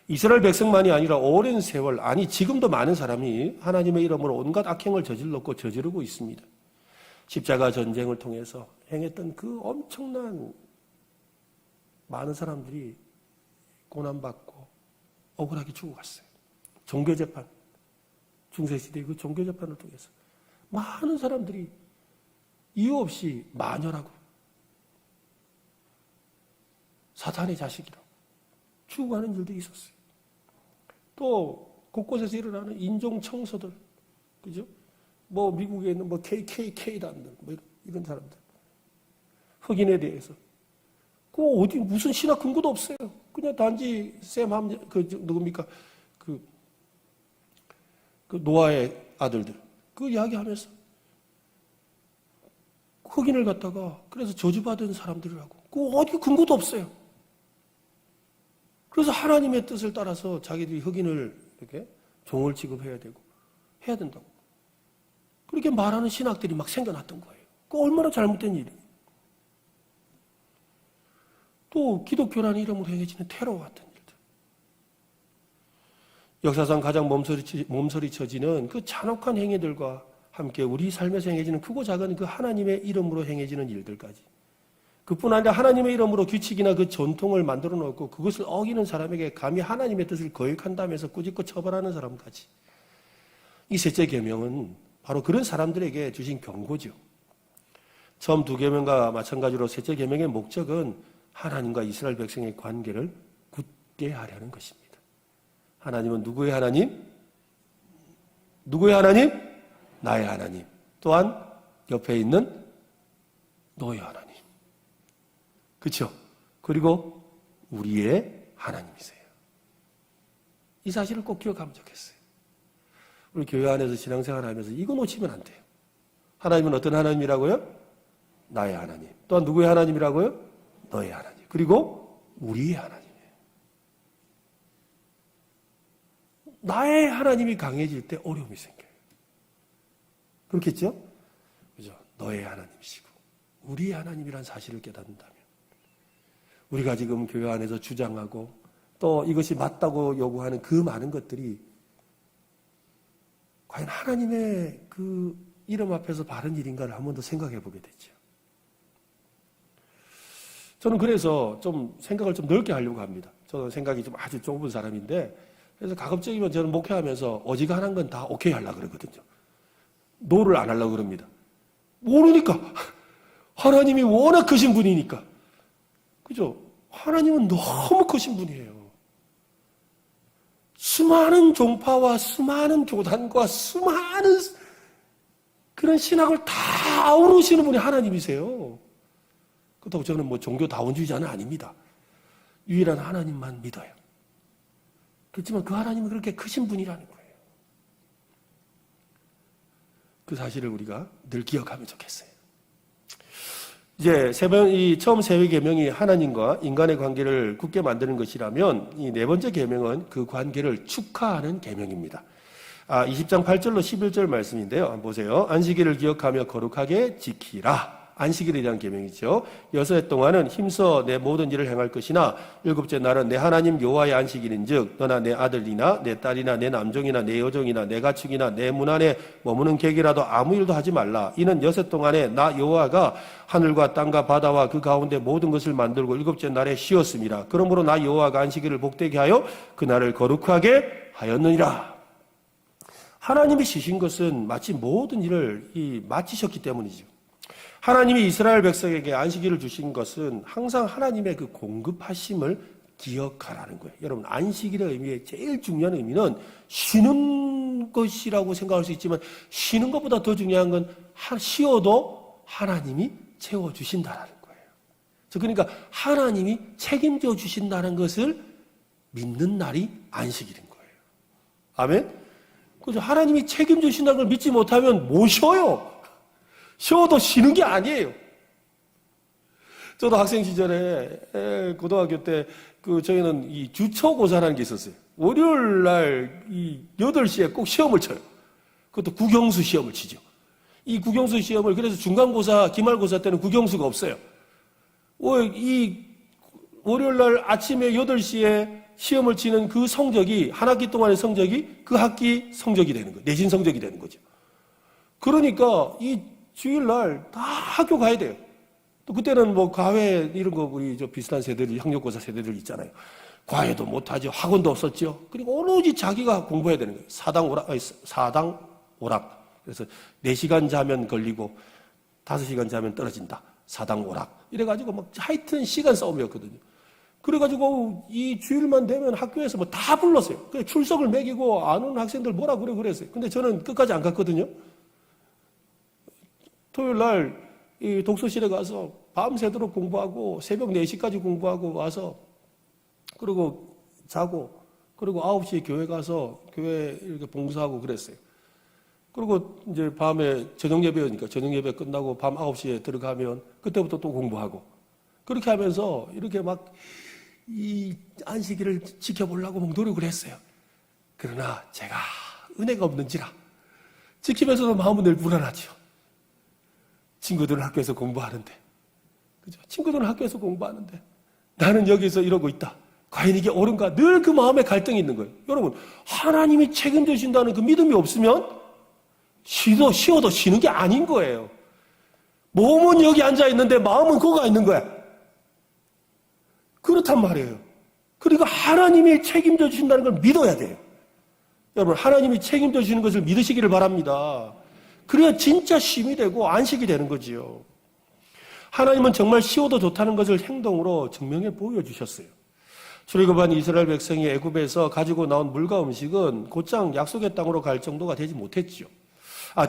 이스라엘 백성만이 아니라 오랜 세월, 아니 지금도 많은 사람이 하나님의 이름으로 온갖 악행을 저질렀고 저지르고 있습니다. 십자가 전쟁을 통해서 행했던 그 엄청난 많은 사람들이 고난받고 억울하게 죽어갔어요. 종교재판, 중세시대의 그 종교재판을 통해서 많은 사람들이 이유 없이 마녀라고 사탄의 자식이라고 죽어가는 일도 있었어요. 또 곳곳에서 일어나는 인종 청소들, 그죠? 미국에 있는 KKK단들, 이런 사람들. 흑인에 대해서. 무슨 신학 근거도 없어요. 그냥 단지 누굽니까? 그 노아의 아들들. 그 이야기 하면서. 흑인을 갖다가, 그래서 저주받은 사람들이라고. 어디 근거도 없어요. 그래서 하나님의 뜻을 따라서 자기들이 흑인을 이렇게 종을 취급해야 되고, 해야 된다고. 그렇게 말하는 신학들이 막 생겨났던 거예요. 그 얼마나 잘못된 일이에요. 또 기독교라는 이름으로 행해지는 테러 같은 일들. 역사상 가장 몸서리쳐지는 그 잔혹한 행위들과 함께 우리 삶에서 행해지는 크고 작은 그 하나님의 이름으로 행해지는 일들까지. 그뿐 아니라 하나님의 이름으로 규칙이나 그 전통을 만들어 놓고 그것을 어기는 사람에게 감히 하나님의 뜻을 거역한다면서 꾸짖고 처벌하는 사람까지. 이 셋째 계명은 바로 그런 사람들에게 주신 경고죠. 처음 두 계명과 마찬가지로 셋째 계명의 목적은 하나님과 이스라엘 백성의 관계를 굳게 하려는 것입니다. 하나님은 누구의 하나님? 누구의 하나님? 나의 하나님. 또한 옆에 있는 너의 하나님. 그렇죠? 그리고 우리의 하나님이세요. 이 사실을 꼭 기억하면 좋겠어요. 우리 교회 안에서 신앙생활 하면서 이거 놓치면 안 돼요. 하나님은 어떤 하나님이라고요? 나의 하나님. 또한 누구의 하나님이라고요? 너의 하나님. 그리고 우리의 하나님이에요. 나의 하나님이 강해질 때 어려움이 생겨요. 그렇겠죠? 그죠? 너의 하나님이시고 우리의 하나님이란 사실을 깨닫는다면 우리가 지금 교회 안에서 주장하고 또 이것이 맞다고 요구하는 그 많은 것들이 과연 하나님의 그 이름 앞에서 바른 일인가를 한 번 더 생각해 보게 되죠. 저는 그래서 좀 생각을 좀 넓게 하려고 합니다. 저는 생각이 좀 아주 좁은 사람인데 그래서 가급적이면 저는 목회하면서 어지간한 건 다 오케이 하려고 그러거든요. 노를 안 하려고 그럽니다. 모르니까. 하나님이 워낙 크신 분이니까. 그죠? 하나님은 너무 크신 분이에요. 수많은 종파와 수많은 교단과 수많은 그런 신학을 다 아우르시는 분이 하나님이세요. 그렇다고 저는 뭐 종교 다원주의자는 아닙니다. 유일한 하나님만 믿어요. 그렇지만 그 하나님은 그렇게 크신 분이라는 거예요. 그 사실을 우리가 늘 기억하면 좋겠어요. 이제 처음 세 계명이 하나님과 인간의 관계를 굳게 만드는 것이라면 이 네 번째 계명은 그 관계를 축하하는 계명입니다. 20장 8절로 11절 말씀인데요. 한번 보세요. 안식일을 기억하며 거룩하게 지키라. 안식일에 대한 계명이죠. 6해 동안은 힘써 내 모든 일을 행할 것이나 7째 날은 내 하나님 여호와의 안식일인즉 너나 내 아들이나 내 딸이나 내 남종이나 내 여종이나 내 가축이나 내 문 안에 머무는 객이라도 아무 일도 하지 말라. 이는 6해 동안에 나 여호와가 하늘과 땅과 바다와 그 가운데 모든 것을 만들고 7째 날에 쉬었습니다. 그러므로 나 여호와가 안식일을 복되게 하여 그 날을 거룩하게 하였느니라. 하나님이 쉬신 것은 마치 모든 일을 마치셨기 때문이죠. 하나님이 이스라엘 백성에게 안식일을 주신 것은 항상 하나님의 그 공급하심을 기억하라는 거예요. 여러분, 안식일의 의미의 제일 중요한 의미는 쉬는 것이라고 생각할 수 있지만 쉬는 것보다 더 중요한 건 쉬어도 하나님이 채워주신다는 거예요. 그러니까 하나님이 책임져 주신다는 것을 믿는 날이 안식일인 거예요. 아멘? 그죠? 하나님이 책임져 주신다는 걸 믿지 못하면 못 쉬어요. 쉬어도 쉬는 게 아니에요. 저도 학생 시절에 고등학교 때 저희는 이 주초고사라는 게 있었어요. 월요일 날 8시에 꼭 시험을 쳐요. 그것도 국영수 시험을 치죠. 이 국영수 시험을 그래서 중간고사, 기말고사 때는 국영수가 없어요. 이 월요일 날 아침에 8시에 시험을 치는 그 성적이 한 학기 동안의 성적이 그 학기 성적이 되는 거예요. 내신 성적이 되는 거죠. 그러니까 이 주일날 다 학교 가야 돼요. 또 그때는 뭐 과외 이런 거 우리 비슷한 세대들, 학력고사 세대들 있잖아요. 과외도 못하죠. 학원도 없었죠. 그리고 오로지 자기가 공부해야 되는 거예요. 사당 오락. 그래서 4시간 자면 걸리고 5시간 자면 떨어진다. 사당 오락. 이래가지고 막 하여튼 시간 싸움이었거든요. 그래가지고 이 주일만 되면 학교에서 뭐 다 불렀어요. 그래서 출석을 매기고 안 오는 학생들 뭐라 그랬어요. 근데 저는 끝까지 안 갔거든요. 토요일 날 이 독서실에 가서 밤새도록 공부하고 새벽 4시까지 공부하고 와서 그리고 자고 그리고 9시에 교회 가서 교회 이렇게 봉사하고 그랬어요. 그리고 이제 밤에 저녁 예배니까 저녁 예배 끝나고 밤 9시에 들어가면 그때부터 또 공부하고 그렇게 하면서 이렇게 막 이 안식일을 지켜보려고 막 노력을 했어요. 그러나 제가 은혜가 없는지라 지키면서도 마음은 늘 불안하죠. 친구들은 학교에서 공부하는데, 그죠? 친구들은 학교에서 공부하는데, 나는 여기서 이러고 있다. 과연 이게 옳은가? 늘 그 마음에 갈등이 있는 거예요. 여러분, 하나님이 책임져 주신다는 그 믿음이 없으면, 쉬어도 쉬는 게 아닌 거예요. 몸은 여기 앉아 있는데, 마음은 거기 있는 거야. 그렇단 말이에요. 그러니까 하나님이 책임져 주신다는 걸 믿어야 돼요. 여러분, 하나님이 책임져 주시는 것을 믿으시기를 바랍니다. 그래야 진짜 쉼이 되고 안식이 되는 거지요. 하나님은 정말 쉬워도 좋다는 것을 행동으로 증명해 보여주셨어요. 출애굽한 이스라엘 백성이 애굽에서 가지고 나온 물과 음식은 곧장 약속의 땅으로 갈 정도가 되지 못했지요.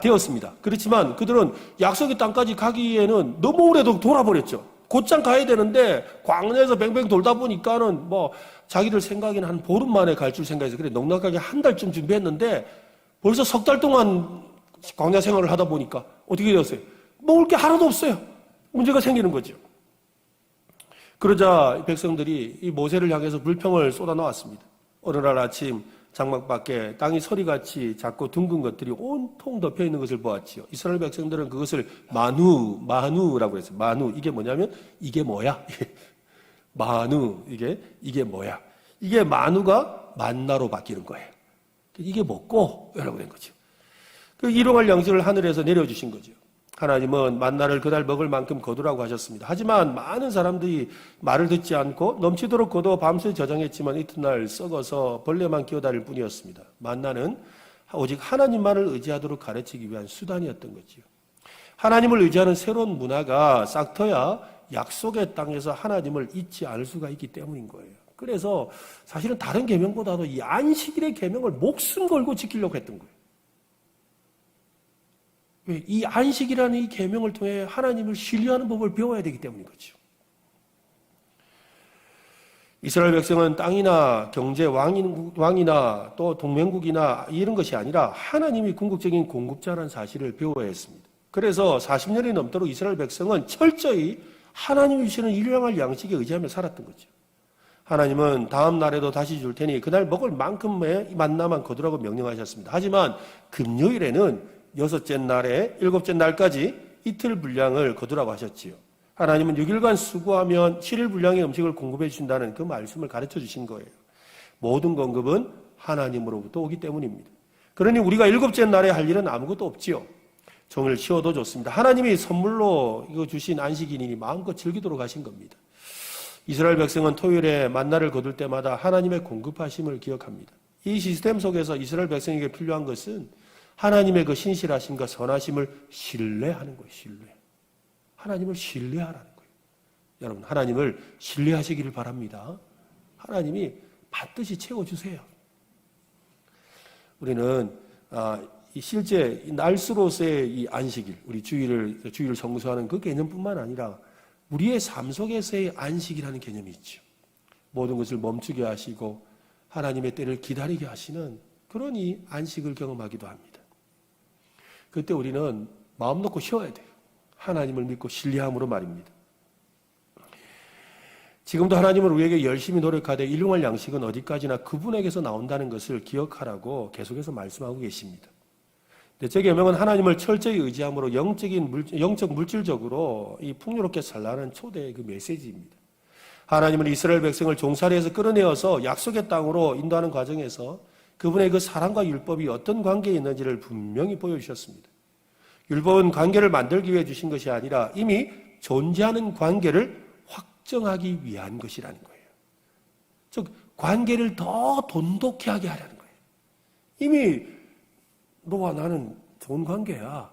되었습니다. 그렇지만 그들은 약속의 땅까지 가기에는 너무 오래도 돌아버렸죠. 곧장 가야 되는데 광야에서 뱅뱅 돌다 보니까는 자기들 생각에는 한 보름 만에 갈 줄 생각해서 그래 넉넉하게 한 달쯤 준비했는데 벌써 석 달 동안 광야 생활을 하다 보니까 어떻게 되었어요? 먹을 게 하나도 없어요. 문제가 생기는 거죠. 그러자 백성들이 이 모세를 향해서 불평을 쏟아놓았습니다. 어느 날 아침 장막 밖에 땅이 서리같이 작고 둥근 것들이 온통 덮여 있는 것을 보았지요. 이스라엘 백성들은 그것을 마누라고 했어요. 마누. 이게 뭐냐면 이게 뭐야? 마누. 이게 뭐야? 이게 마누가 만나로 바뀌는 거예요. 이게 먹고 이라고 된 거죠. 그 일용할 양식을 하늘에서 내려주신 거죠. 하나님은 만나를 그날 먹을 만큼 거두라고 하셨습니다. 하지만 많은 사람들이 말을 듣지 않고 넘치도록 거두어 밤새 저장했지만 이튿날 썩어서 벌레만 기어다닐 뿐이었습니다. 만나는 오직 하나님만을 의지하도록 가르치기 위한 수단이었던 거지요. 하나님을 의지하는 새로운 문화가 싹터야 약속의 땅에서 하나님을 잊지 않을 수가 있기 때문인 거예요. 그래서 사실은 다른 계명보다도 이 안식일의 계명을 목숨 걸고 지키려고 했던 거예요. 이 안식이라는 이 계명을 통해 하나님을 신뢰하는 법을 배워야 되기 때문인 거죠. 이스라엘 백성은 땅이나 경제, 왕이나 또 동맹국이나 이런 것이 아니라 하나님이 궁극적인 공급자라는 사실을 배워야 했습니다. 그래서 40년이 넘도록 이스라엘 백성은 철저히 하나님이 주시는 일용할 양식에 의지하며 살았던 거죠. 하나님은 다음 날에도 다시 줄 테니 그날 먹을 만큼의 만나만 거두라고 명령하셨습니다. 하지만 금요일에는 여섯째 날에 일곱째 날까지 이틀 분량을 거두라고 하셨지요. 하나님은 6일간 수고하면 7일 분량의 음식을 공급해 주신다는 그 말씀을 가르쳐 주신 거예요. 모든 공급은 하나님으로부터 오기 때문입니다. 그러니 우리가 일곱째 날에 할 일은 아무것도 없지요. 종일 쉬어도 좋습니다. 하나님이 선물로 이거 주신 안식일이니 마음껏 즐기도록 하신 겁니다. 이스라엘 백성은 토요일에 만나를 거둘 때마다 하나님의 공급하심을 기억합니다. 이 시스템 속에서 이스라엘 백성에게 필요한 것은 하나님의 그 신실하심과 선하심을 신뢰하는 거예요. 하나님을 신뢰하라는 거예요. 여러분, 하나님을 신뢰하시기를 바랍니다. 하나님이 반드시 채워주세요. 우리는 실제 날수로서의 이 안식일, 우리 주일을 성수하는 그 개념뿐만 아니라 우리의 삶 속에서의 안식이라는 개념이 있죠. 모든 것을 멈추게 하시고 하나님의 때를 기다리게 하시는 그런 이 안식을 경험하기도 합니다. 그때 우리는 마음 놓고 쉬어야 돼요. 하나님을 믿고 신뢰함으로 말입니다. 지금도 하나님은 우리에게 열심히 노력하되 일용할 양식은 어디까지나 그분에게서 나온다는 것을 기억하라고 계속해서 말씀하고 계십니다. 넷째 계명은 하나님을 철저히 의지함으로 영적 물질적으로 이 풍요롭게 살라는 초대의 그 메시지입니다. 하나님은 이스라엘 백성을 종살이에서 끌어내어서 약속의 땅으로 인도하는 과정에서 그분의 그 사랑과 율법이 어떤 관계에 있는지를 분명히 보여주셨습니다. 율법은 관계를 만들기 위해 주신 것이 아니라 이미 존재하는 관계를 확정하기 위한 것이라는 거예요. 즉 관계를 더 돈독히 하게 하려는 거예요. 이미 너와 나는 좋은 관계야.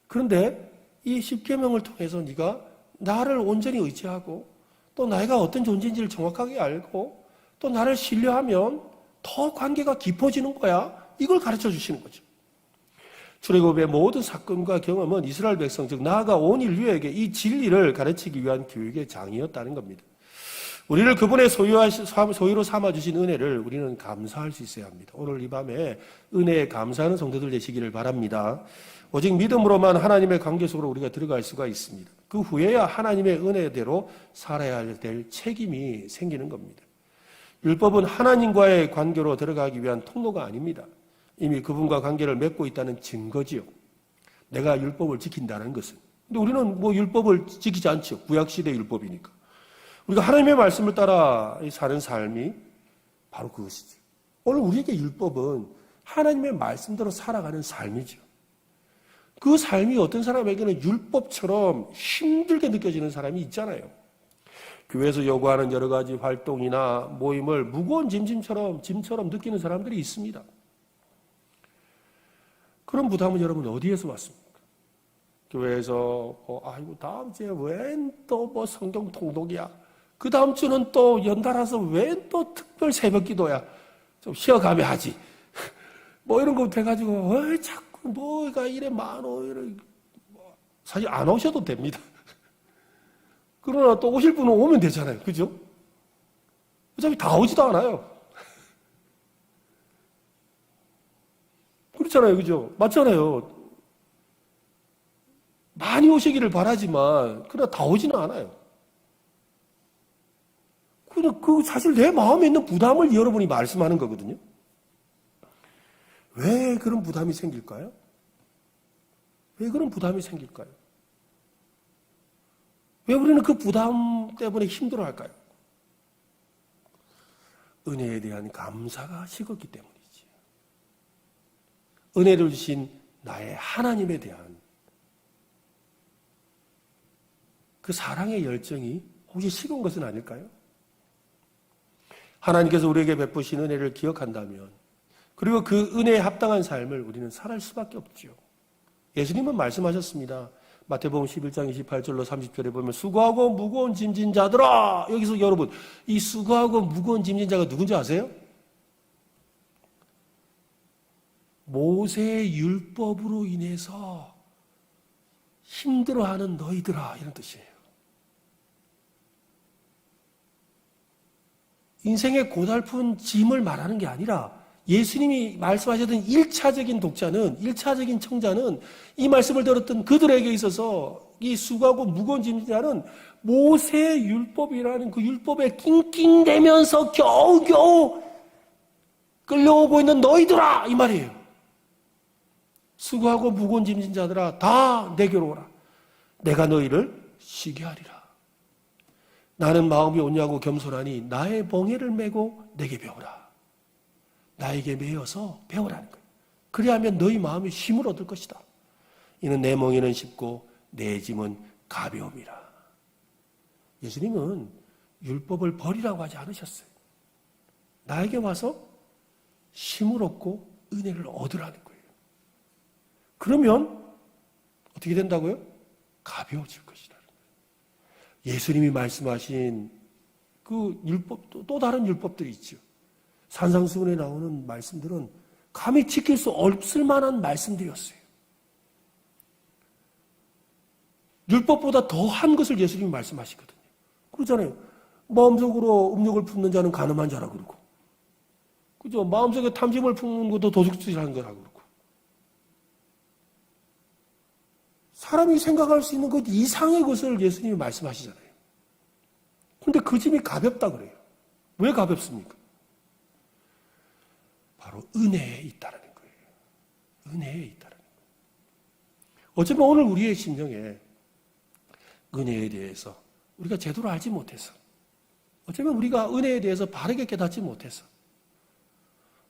그런데 이 십계명을 통해서 네가 나를 온전히 의지하고 또 내가 어떤 존재인지를 정확하게 알고 또 나를 신뢰하면 더 관계가 깊어지는 거야. 이걸 가르쳐 주시는 거죠. 출애굽의 모든 사건과 경험은 이스라엘 백성, 즉 나아가 온 인류에게 이 진리를 가르치기 위한 교육의 장이었다는 겁니다. 우리를 그분의 소유로 삼아주신 은혜를 우리는 감사할 수 있어야 합니다. 오늘 이 밤에 은혜에 감사하는 성도들 되시기를 바랍니다. 오직 믿음으로만 하나님의 관계 속으로 우리가 들어갈 수가 있습니다. 그 후에야 하나님의 은혜대로 살아야 될 책임이 생기는 겁니다. 율법은 하나님과의 관계로 들어가기 위한 통로가 아닙니다. 이미 그분과 관계를 맺고 있다는 증거지요. 내가 율법을 지킨다는 것은. 근데 우리는 율법을 지키지 않죠. 구약시대 율법이니까. 우리가 하나님의 말씀을 따라 사는 삶이 바로 그것이죠. 오늘 우리에게 율법은 하나님의 말씀대로 살아가는 삶이죠. 그 삶이 어떤 사람에게는 율법처럼 힘들게 느껴지는 사람이 있잖아요. 교회에서 요구하는 여러 가지 활동이나 모임을 무거운 짐처럼 느끼는 사람들이 있습니다. 그런 부담은 여러분 어디에서 왔습니까? 교회에서 아이고 다음 주에 웬 또 뭐 성경 통독이야. 그 다음 주는 또 연달아서 웬 또 특별 새벽 기도야. 좀 쉬어가며 하지. 뭐 이런 거 돼가지고 왜 자꾸 뭐가 이래 많어 이래. 사실 안 오셔도 됩니다. 그러나 또 오실 분은 오면 되잖아요. 그죠? 어차피 다 오지도 않아요. 그렇잖아요. 그죠? 맞잖아요. 많이 오시기를 바라지만 그러나 다 오지는 않아요. 그냥 사실 내 마음에 있는 부담을 여러분이 말씀하는 거거든요. 왜 그런 부담이 생길까요? 왜 그런 부담이 생길까요? 왜 우리는 그 부담 때문에 힘들어할까요? 은혜에 대한 감사가 식었기 때문이지. 은혜를 주신 나의 하나님에 대한 그 사랑의 열정이 혹시 식은 것은 아닐까요? 하나님께서 우리에게 베푸신 은혜를 기억한다면, 그리고 그 은혜에 합당한 삶을 우리는 살아갈 수밖에 없죠. 예수님은 말씀하셨습니다. 마태복음 11장 28절로 30절에 보면 수고하고 무거운 짐진 자들아. 여기서 여러분, 이 수고하고 무거운 짐진 자가 누군지 아세요? 모세의 율법으로 인해서 힘들어하는 너희들아, 이런 뜻이에요. 인생의 고달픈 짐을 말하는 게 아니라 예수님이 말씀하셨던 1차적인 독자는, 1차적인 청자는 이 말씀을 들었던 그들에게 있어서 이 수고하고 무거운 짐진 자는 모세의 율법이라는 그 율법에 낑낑대면서 겨우겨우 끌려오고 있는 너희들아, 이 말이에요. 수고하고 무거운 짐진 자들아, 다 내게로 오라. 내가 너희를 쉬게 하리라. 나는 마음이 온유하고 겸손하니 나의 멍에를 메고 내게 배우라. 나에게 매여서 배우라는 거예요. 그리하면 너희 마음이 힘을 얻을 것이다. 이는 내 멍에는 쉽고 내 짐은 가벼움이라. 예수님은 율법을 버리라고 하지 않으셨어요. 나에게 와서 힘을 얻고 은혜를 얻으라는 거예요. 그러면 어떻게 된다고요? 가벼워질 것이다. 예수님이 말씀하신 그 율법, 또 다른 율법들이 있죠. 산상수훈에 나오는 말씀들은 감히 지킬 수 없을 만한 말씀들이었어요. 율법보다 더한 것을 예수님이 말씀하시거든요. 그러잖아요. 마음속으로 음욕을 품는 자는 가늠한 자라고 그러고, 그죠? 마음속에 탐심을 품는 것도 도둑질하는 거라고 그러고. 사람이 생각할 수 있는 것 이상의 것을 예수님이 말씀하시잖아요. 근데 그 짐이 가볍다 그래요. 왜 가볍습니까? 바로 은혜에 있다는 거예요. 은혜에 있다는 거예요. 어쩌면 오늘 우리의 심정에 은혜에 대해서 우리가 제대로 알지 못해서, 어쩌면 우리가 은혜에 대해서 바르게 깨닫지 못해서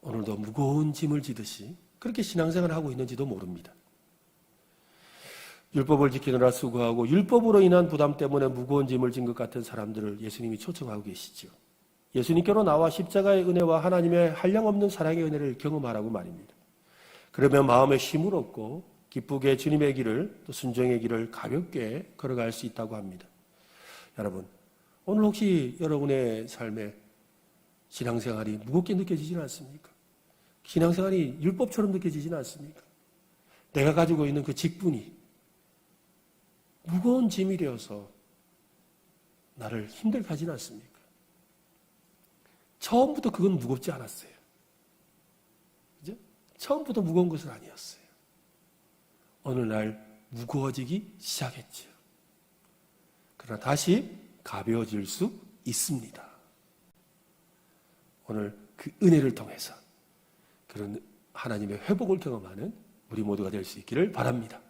오늘도 무거운 짐을 지듯이 그렇게 신앙생활을 하고 있는지도 모릅니다. 율법을 지키느라 수고하고 율법으로 인한 부담 때문에 무거운 짐을 진 것 같은 사람들을 예수님이 초청하고 계시죠. 예수님께로 나와 십자가의 은혜와 하나님의 한량없는 사랑의 은혜를 경험하라고 말입니다. 그러면 마음에 힘을 얻고 기쁘게 주님의 길을, 또 순종의 길을 가볍게 걸어갈 수 있다고 합니다. 여러분, 오늘 혹시 여러분의 삶에 신앙생활이 무겁게 느껴지지는 않습니까? 신앙생활이 율법처럼 느껴지지는 않습니까? 내가 가지고 있는 그 직분이 무거운 짐이 되어서 나를 힘들게 하지는 않습니까? 처음부터 그건 무겁지 않았어요. 그죠? 처음부터 무거운 것은 아니었어요. 어느 날 무거워지기 시작했죠. 그러나 다시 가벼워질 수 있습니다. 오늘 그 은혜를 통해서 그런 하나님의 회복을 경험하는 우리 모두가 될 수 있기를 바랍니다.